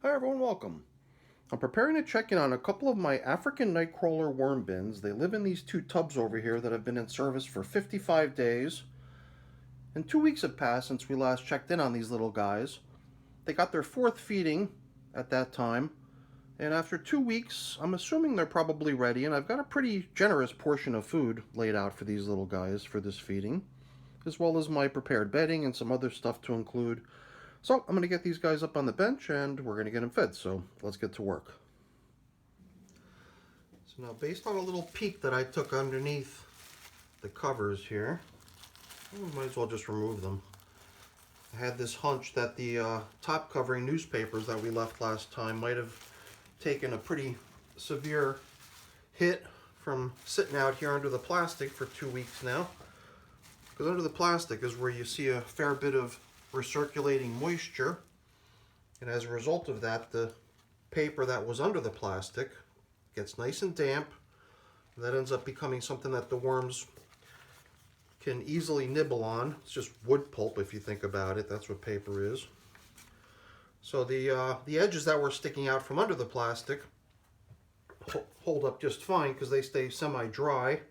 Hi everyone, welcome. I'm preparing to check in on a couple of my African nightcrawler worm bins. They live in these two tubs over here that have been in service for 55 days. And 2 weeks have passed since we last checked in on these little guys. They got their fourth feeding at that time. And after 2 weeks, I'm assuming they're probably ready. And I've got a pretty generous portion of food laid out for these little guys for this feeding, as well as my prepared bedding and some other stuff to include. So I'm going to get these guys up on the bench and we're going to get them fed. So let's get to work. So now, based on a little peek that I took underneath the covers here, might as well just remove them. I had this hunch that the top covering newspapers that we left last time might have taken a pretty severe hit from sitting out here under the plastic for 2 weeks now. Because under the plastic is where you see a fair bit of recirculating moisture, and as a result of that, the paper that was under the plastic gets nice and damp, and that ends up becoming something that the worms can easily nibble on. It's just wood pulp if you think about it. That's what paper is. So the edges that were sticking out from under the plastic hold up just fine because they stay semi-dry.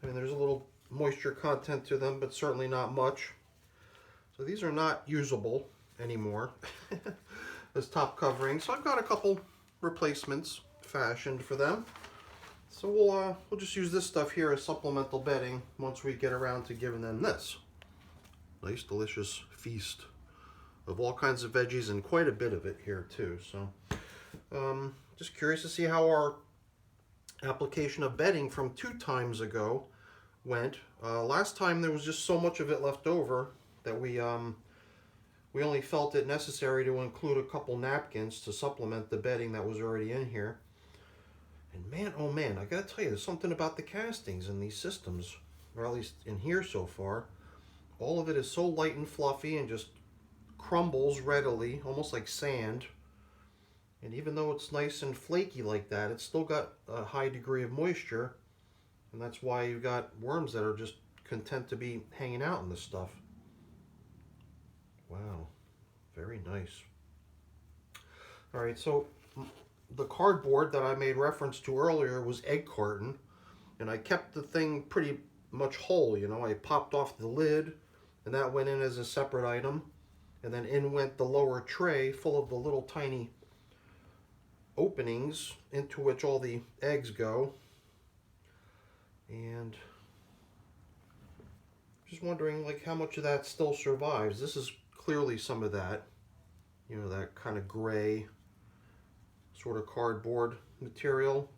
I mean, there's a little moisture content to them, but certainly not much. So these are not usable anymore as top covering. So I've got a couple replacements fashioned for them. So we'll just use this stuff here as supplemental bedding once we get around to giving them this. Nice, delicious feast of all kinds of veggies and quite a bit of it here too. So just curious to see how our application of bedding from 2 times ago went. Last time there was just so much of it left over that we only felt it necessary to include a couple napkins to supplement the bedding that was already in here. And man, oh man, I gotta tell you, there's something about the castings in these systems, or at least in here so far. All of it is so light and fluffy and just crumbles readily, almost like sand. And even though it's nice and flaky like that, it's still got a high degree of moisture. And that's why you've got worms that are just content to be hanging out in this stuff. Wow, very nice. All right, so the cardboard that I made reference to earlier was egg carton, and I kept the thing pretty much whole. You know, I popped off the lid, and that went in as a separate item, and then in went the lower tray full of the little tiny openings into which all the eggs go. And just wondering, like, how much of that still survives. This is clearly some of that, you know, that kind of gray sort of cardboard material.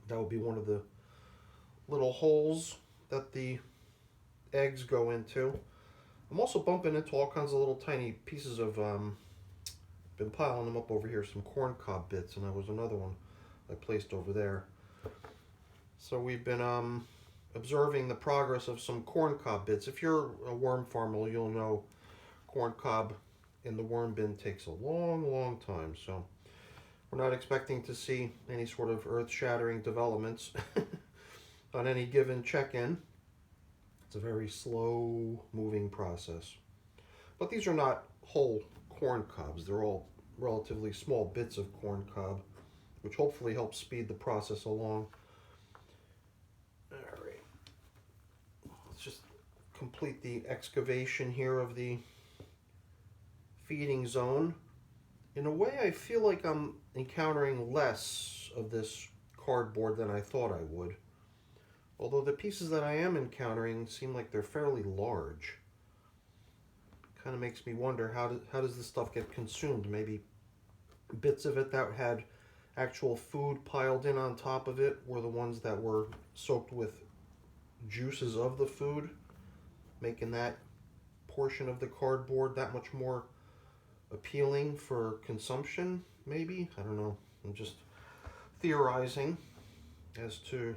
That would be one of the little holes that the eggs go into. I'm also bumping into all kinds of little tiny pieces of, been piling them up over here, some corn cob bits, and that was another one I placed over there. So we've been observing the progress of some corn cob bits. If you're a worm farmer, you'll know corn cob in the worm bin takes a long time. So we're not expecting to see any sort of earth-shattering developments on any given check-in. It's a very slow-moving process. But these are not whole corn cobs. They're all relatively small bits of corn cob, which hopefully helps speed the process along. All right. Let's just complete the excavation here of the feeding zone. In a way, I feel like I'm encountering less of this cardboard than I thought I would. Although the pieces that I am encountering seem like they're fairly large. Kind of makes me wonder, how does this stuff get consumed? Maybe bits of it that had actual food piled in on top of it were the ones that were soaked with juices of the food, making that portion of the cardboard that much more appealing for consumption, maybe? I don't know. I'm just theorizing as to,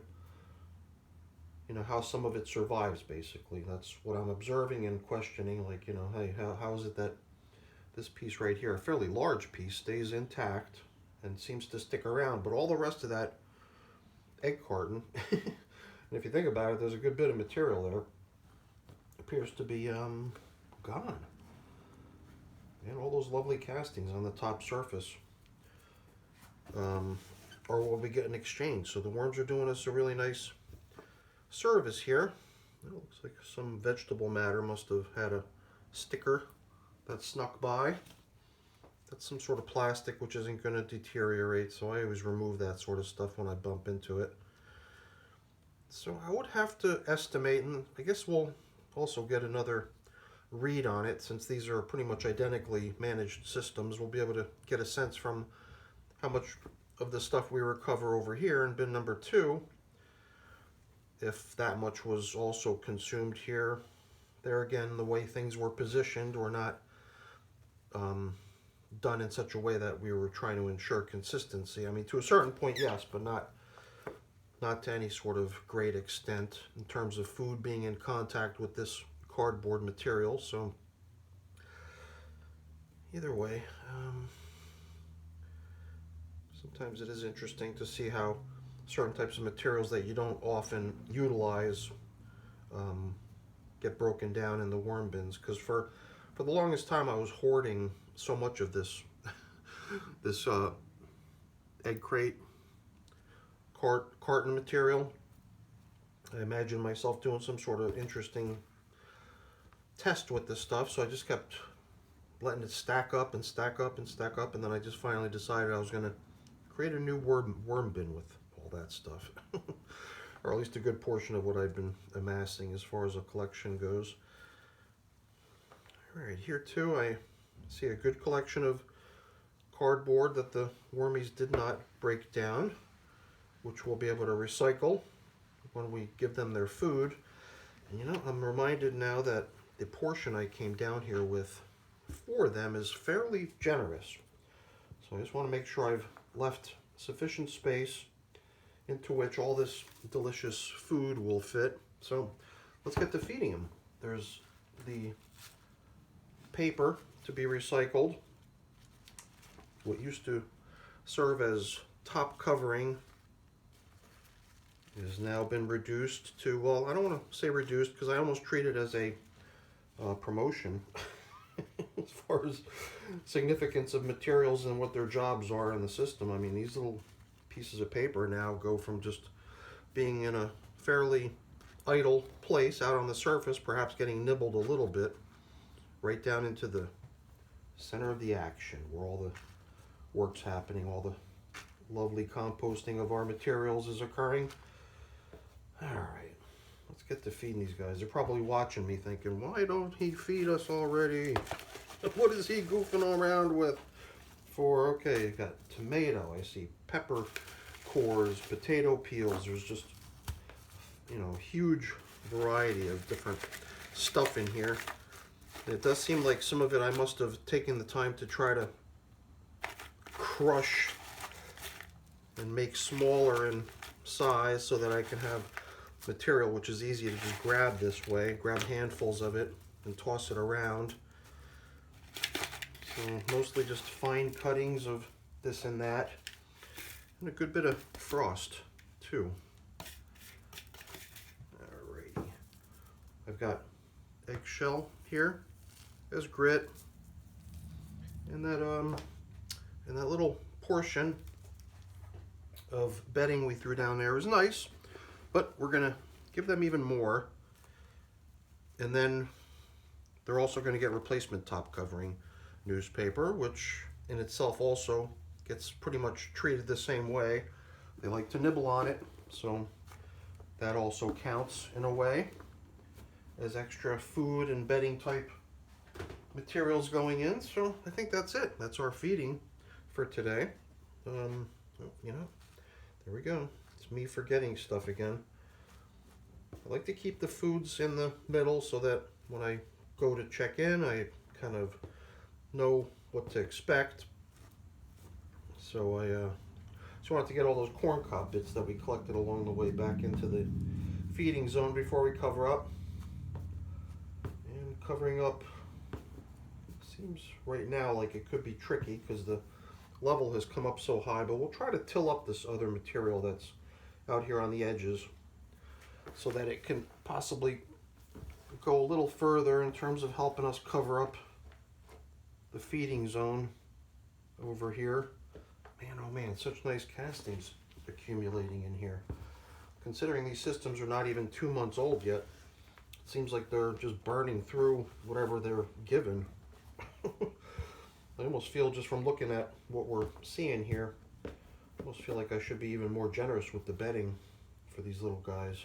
you know, how some of it survives, basically. That's what I'm observing and questioning, like, you know, hey, how is it that this piece right here, a fairly large piece, stays intact and seems to stick around, but all the rest of that egg carton, and if you think about it, there's a good bit of material there, appears to be gone. And all those lovely castings on the top surface, or will we get an exchange. So the worms are doing us a really nice service here. It looks like some vegetable matter must have had a sticker that snuck by. That's some sort of plastic which isn't going to deteriorate, so I always remove that sort of stuff when I bump into it. So I would have to estimate, and I guess we'll also get another read on it, since these are pretty much identically managed systems. We'll be able to get a sense from how much of the stuff we recover over here in bin number 2, if that much was also consumed here. There again, the way things were positioned were not done in such a way that we were trying to ensure consistency. I mean, to a certain point, yes, but not to any sort of great extent in terms of food being in contact with this cardboard material. So either way, sometimes it is interesting to see how certain types of materials that you don't often utilize get broken down in the worm bins. Because for the longest time I was hoarding so much of this this egg crate carton material. I imagined myself doing some sort of interesting test with this stuff, so I just kept letting it stack up and stack up and stack up, and then I just finally decided I was going to create a new worm bin with all that stuff. Or at least a good portion of what I've been amassing as far as a collection goes. Alright, here too I see a good collection of cardboard that the wormies did not break down, which we'll be able to recycle when we give them their food. And you know, I'm reminded now that the portion I came down here with for them is fairly generous. So I just want to make sure I've left sufficient space into which all this delicious food will fit. So let's get to feeding them. There's the paper to be recycled. What used to serve as top covering has now been reduced to, well, I don't want to say reduced because I almost treat it as a promotion as far as significance of materials and what their jobs are in the system. I mean, these little pieces of paper now go from just being in a fairly idle place out on the surface, perhaps getting nibbled a little bit, right down into the center of the action where all the work's happening, all the lovely composting of our materials is occurring. Alright, let's get to feeding these guys. They're probably watching me thinking, why don't he feed us already? What is he goofing around with for? Okay, you got tomato, I see pepper cores, potato peels. There's just, you know, huge variety of different stuff in here. It does seem like some of it I must have taken the time to try to crush and make smaller in size so that I can have material which is easy to just grab this way, grab handfuls of it and toss it around. So mostly just fine cuttings of this and that, and a good bit of frost too. Alrighty, I've got eggshell here as grit, and that little portion of bedding we threw down there is nice, but we're gonna give them even more, and then they're also going to get replacement top covering newspaper, which in itself also gets pretty much treated the same way. They like to nibble on it, so that also counts in a way as extra food and bedding type materials going in. So I think that's it. That's our feeding for today. You know, there we go. It's me forgetting stuff again. I like to keep the foods in the middle so that when I go to check in, I kind of know what to expect. So I just wanted to get all those corn cob bits that we collected along the way back into the feeding zone before we cover up. And covering up seems right now like it could be tricky because the level has come up so high, but we'll try to till up this other material that's out here on the edges so that it can possibly go a little further in terms of helping us cover up the feeding zone over here. Man, oh man, such nice castings accumulating in here. Considering these systems are not even 2 months old yet, it seems like they're just burning through whatever they're given. I almost feel, just from looking at what we're seeing here, I almost feel like I should be even more generous with the bedding for these little guys.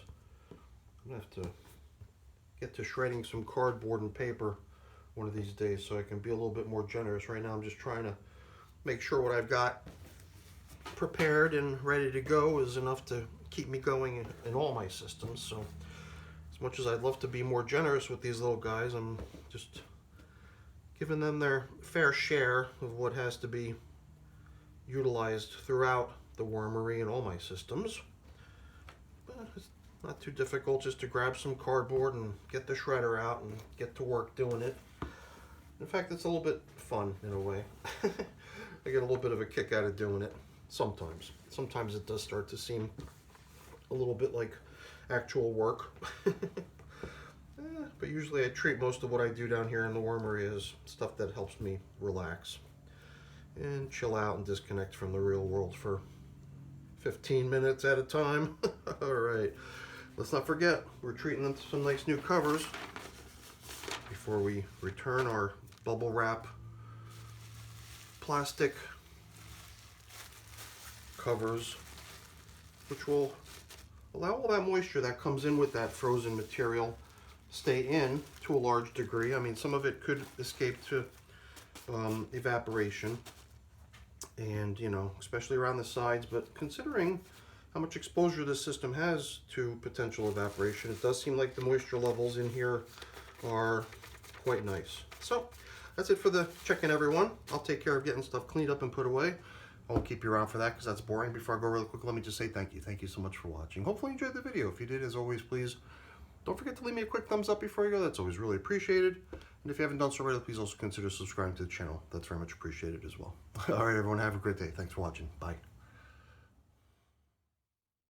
I'm gonna have to get to shredding some cardboard and paper one of these days so I can be a little bit more generous. Right now I'm just trying to make sure what I've got prepared and ready to go is enough to keep me going in all my systems. So as much as I'd love to be more generous with these little guys, I'm just giving them their fair share of what has to be utilized throughout the wormery and all my systems. But it's not too difficult just to grab some cardboard and get the shredder out and get to work doing it. In fact, it's a little bit fun in a way. I get a little bit of a kick out of doing it sometimes. Sometimes it does start to seem a little bit like actual work. But usually I treat most of what I do down here in the wormery as stuff that helps me relax and chill out and disconnect from the real world for 15 minutes at a time. All right, let's not forget, we're treating them to some nice new covers before we return our bubble wrap plastic covers, which will allow all that moisture that comes in with that frozen material stay in to a large degree. I mean, some of it could escape to evaporation, and you know, especially around the sides, but considering how much exposure this system has to potential evaporation, it does seem like the moisture levels in here are quite nice. So that's it for the check-in, everyone. I'll take care of getting stuff cleaned up and put away. I won't keep you around for that because that's boring. Before I go really quick, let me just say thank you. Thank you so much for watching. Hopefully you enjoyed the video. If you did, as always, please don't forget to leave me a quick thumbs up before you go. That's always really appreciated. And if you haven't done so already, please also consider subscribing to the channel. That's very much appreciated as well. All right, everyone, have a great day. Thanks for watching. Bye.